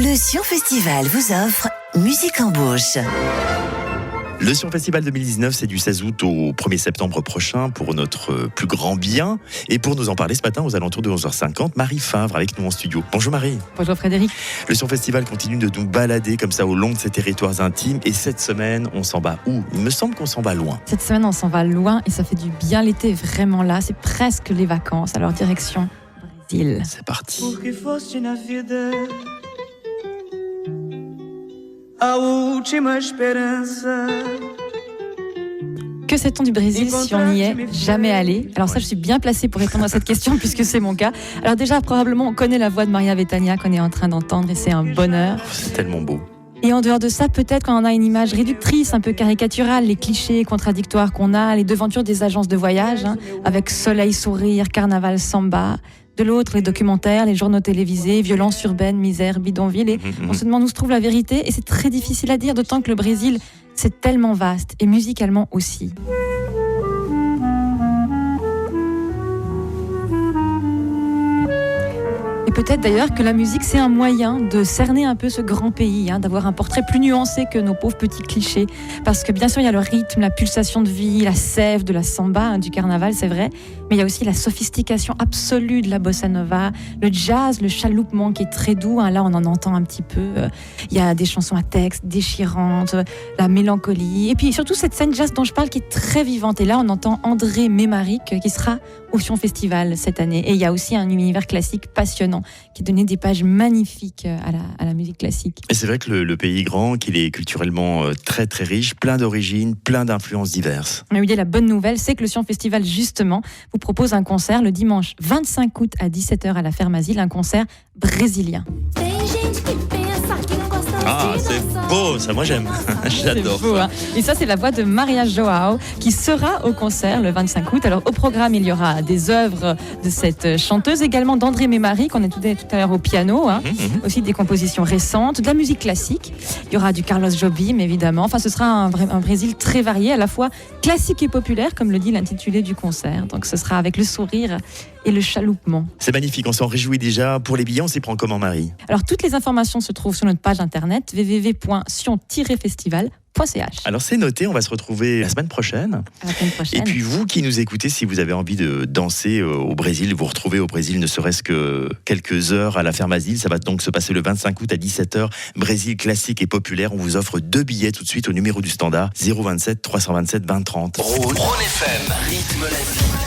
Le Sion Festival vous offre Musique en Bouche. Le Sion Festival 2019, c'est du 16 août au 1er septembre prochain pour notre plus grand bien. Et pour nous en parler ce matin, aux alentours de 11h50, Marie Favre avec nous en studio. Bonjour Marie. Bonjour Frédéric. Le Sion Festival continue de nous balader comme ça au long de ces territoires intimes. Et cette semaine, on s'en va où ? Il me semble qu'on s'en va loin. Cette semaine, on s'en va loin et ça fait du bien. L'été est vraiment là. C'est presque les vacances. Alors direction Brésil. C'est parti. Que sait-on du Brésil si on n'y est jamais allé ? Alors ça, je suis bien placée pour répondre à cette question puisque c'est mon cas. Alors déjà, probablement, on connaît la voix de Maria Bethânia qu'on est en train d'entendre et c'est un bonheur. C'est tellement beau. Et en dehors de ça, peut-être qu'on en a une image réductrice, un peu caricaturale, les clichés contradictoires qu'on a, les devantures des agences de voyage, avec soleil, sourire, carnaval, samba. De l'autre, les documentaires, les journaux télévisés, violence urbaine, misère, bidonville. Et on se demande où se trouve la vérité. Et c'est très difficile à dire, d'autant que le Brésil, c'est tellement vaste, et musicalement aussi. Et peut-être d'ailleurs que la musique, c'est un moyen de cerner un peu ce grand pays, d'avoir un portrait plus nuancé que nos pauvres petits clichés. Parce que bien sûr, il y a le rythme, la pulsation de vie, la sève de la samba, du carnaval, c'est vrai. Mais il y a aussi la sophistication absolue de la bossa nova, le jazz, le chaloupement qui est très doux. Là, on en entend un petit peu. Il y a des chansons à texte déchirantes, la mélancolie. Et puis surtout cette scène jazz dont je parle qui est très vivante. Et là, on entend André Mémaric qui sera au Sion Festival cette année. Et il y a aussi un univers classique passionnant qui donnait des pages magnifiques à la musique classique. Et c'est vrai que le pays est grand, qu'il est culturellement très très riche, plein d'origines, plein d'influences diverses. Mais oui, la bonne nouvelle, c'est que le Sion Festival, justement, vous propose un concert le dimanche 25 août à 17h à la Ferme Asile, un concert brésilien. Ah, c'est beau, ça moi j'aime, j'adore. C'est beau, Et ça, c'est la voix de Maria Joao qui sera au concert le 25 août. Alors, au programme, il y aura des œuvres de cette chanteuse, également d'André Mémaric, qu'on a tout à l'heure au piano, aussi des compositions récentes, de la musique classique. Il y aura du Carlos Jobim, évidemment. Enfin, ce sera un Brésil très varié, à la fois classique et populaire, comme le dit l'intitulé du concert. Donc, ce sera avec le sourire et le chaloupement. C'est magnifique, on s'en réjouit déjà. Pour les billets, on s'y prend comment, Marie ? Alors, toutes les informations se trouvent sur notre page internet www.sion-festival.ch. Alors, c'est noté, on va se retrouver la semaine prochaine. À la semaine prochaine. Et puis, vous qui nous écoutez, si vous avez envie de danser au Brésil, vous retrouvez au Brésil ne serait-ce que quelques heures à la Ferme Asile. Ça va donc se passer le 25 août à 17h. Brésil classique et populaire. On vous offre 2 billets tout de suite au numéro du standard 027 327 20 30. Rhône FM, rythme la vie.